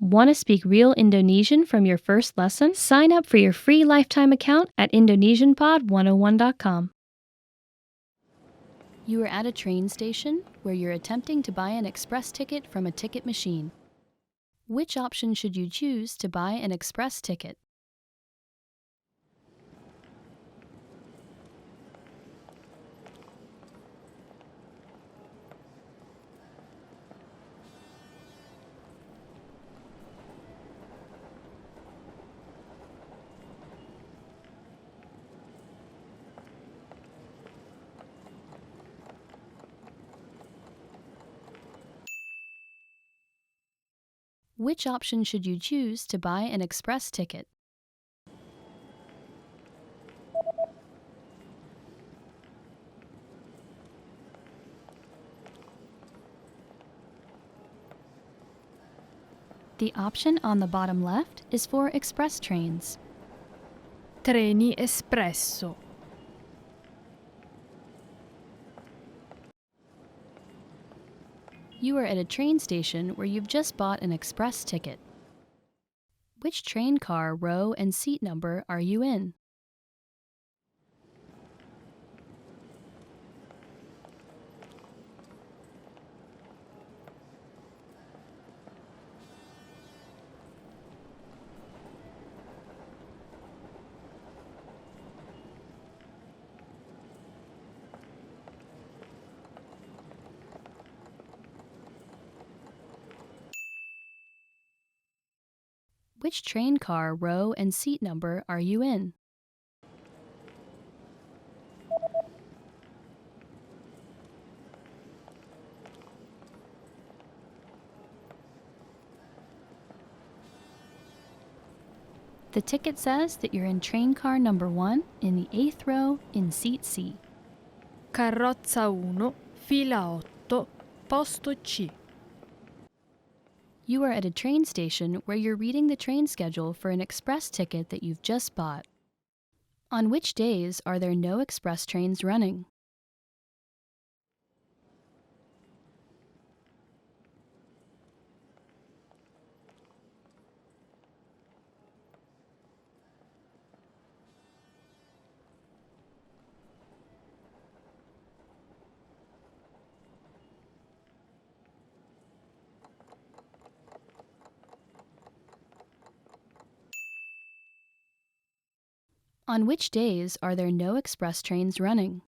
Want to speak real Indonesian from your first lesson? Sign up for your free lifetime account at indonesianpod101.com. You are at a train station where you're attempting to buy an express ticket from a ticket machine. Which option should you choose to buy an express ticket? Which option should you choose to buy an express ticket? The option on the bottom left is for express trains. Treni espresso. You are at a train station where you've just bought an express ticket. Which train car, row, and seat number are you in? Which train car, row, and seat number are you in? The ticket says that you're in train car number 1 in the 8th row in seat C. Carrozza 1, fila 8, posto C. You are at a train station where you're reading the train schedule for an express ticket that you've just bought. On which days are there no express trains running? On which days are there no express trains running?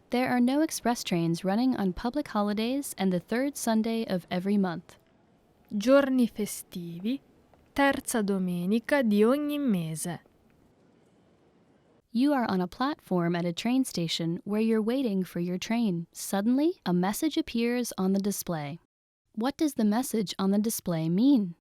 There are no express trains running on public holidays and the third Sunday of every month. Giorni festivi, terza domenica di ogni mese. You are on a platform at a train station where you're waiting for your train. Suddenly, a message appears on the display. What does the message on the display mean?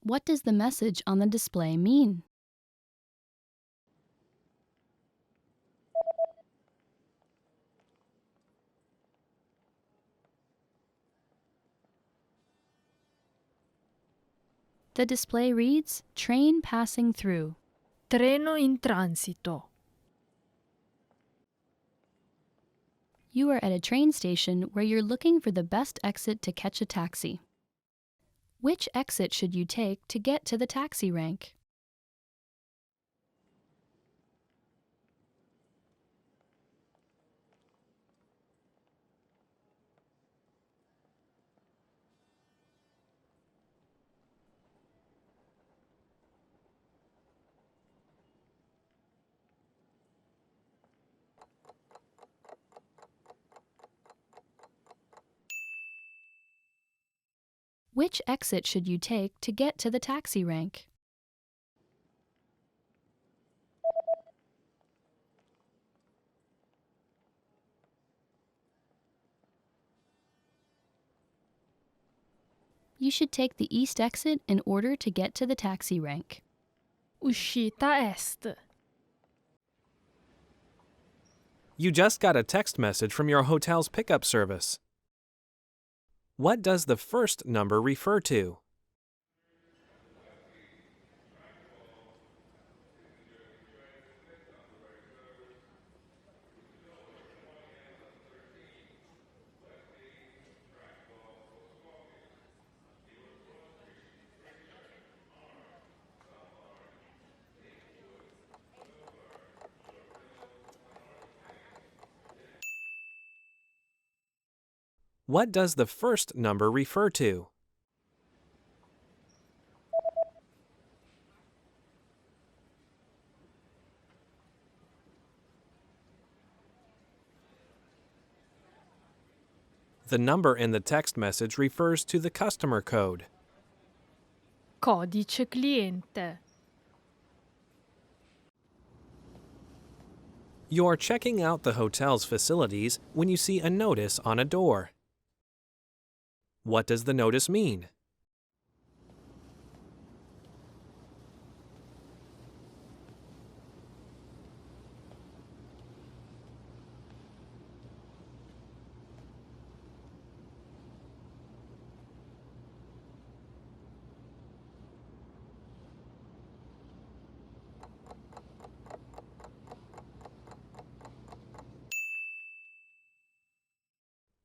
What does the message on the display mean? The display reads, "Train passing through." Treno in transito. You are at a train station where you're looking for the best exit to catch a taxi. Which exit should you take to get to the taxi rank? Which exit should you take to get to the taxi rank? You should take the east exit in order to get to the taxi rank. Uscita est. You just got a text message from your hotel's pickup service. What does the first number refer to? What does the first number refer to? The number in the text message refers to the customer code. Codice cliente. You're checking out the hotel's facilities when you see a notice on a door. What does the notice mean?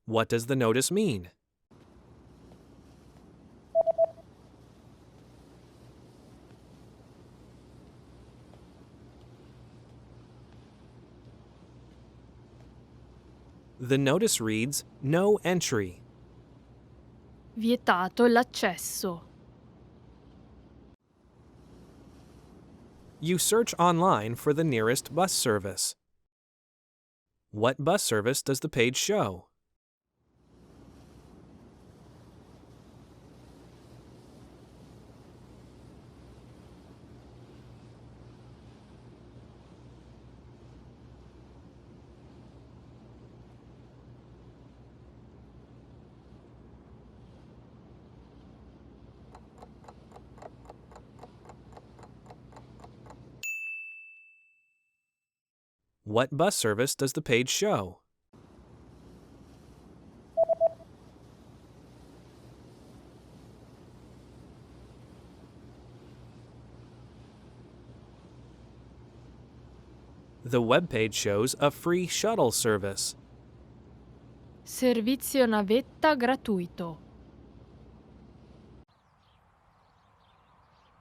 What does the notice mean? The notice reads, "No entry." Vietato l'accesso. You search online for the nearest bus service. What bus service does the page show? What bus service does the page show? The web page shows a free shuttle service. Servizio navetta gratuito.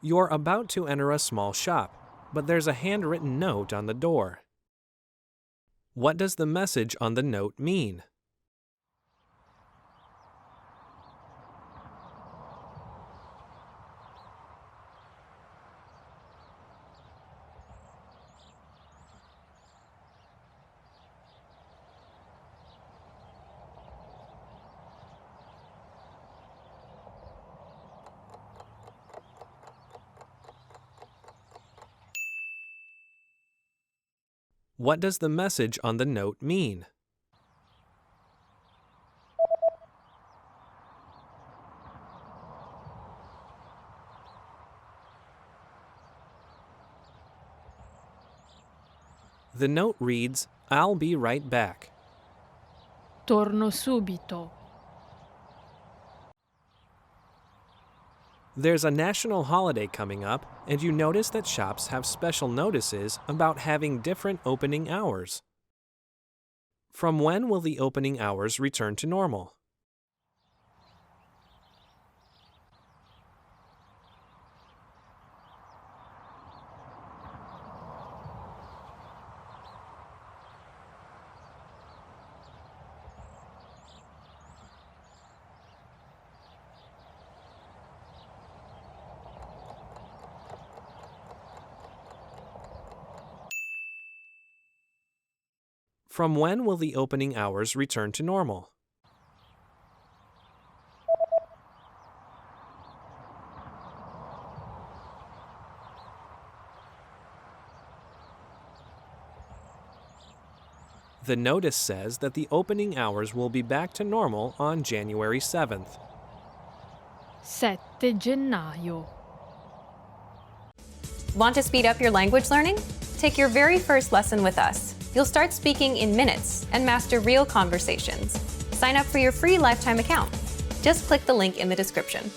You're about to enter a small shop, but there's a handwritten note on the door. What does the message on the note mean? What does the message on the note mean? The note reads, "I'll be right back." Torno subito. There's a national holiday coming up, and you notice that shops have special notices about having different opening hours. From when will the opening hours return to normal? From when will the opening hours return to normal? The notice says that the opening hours will be back to normal on January 7th. 7 gennaio. Want to speed up your language learning? Take your very first lesson with us. You'll start speaking in minutes and master real conversations. Sign up for your free lifetime account. Just click the link in the description.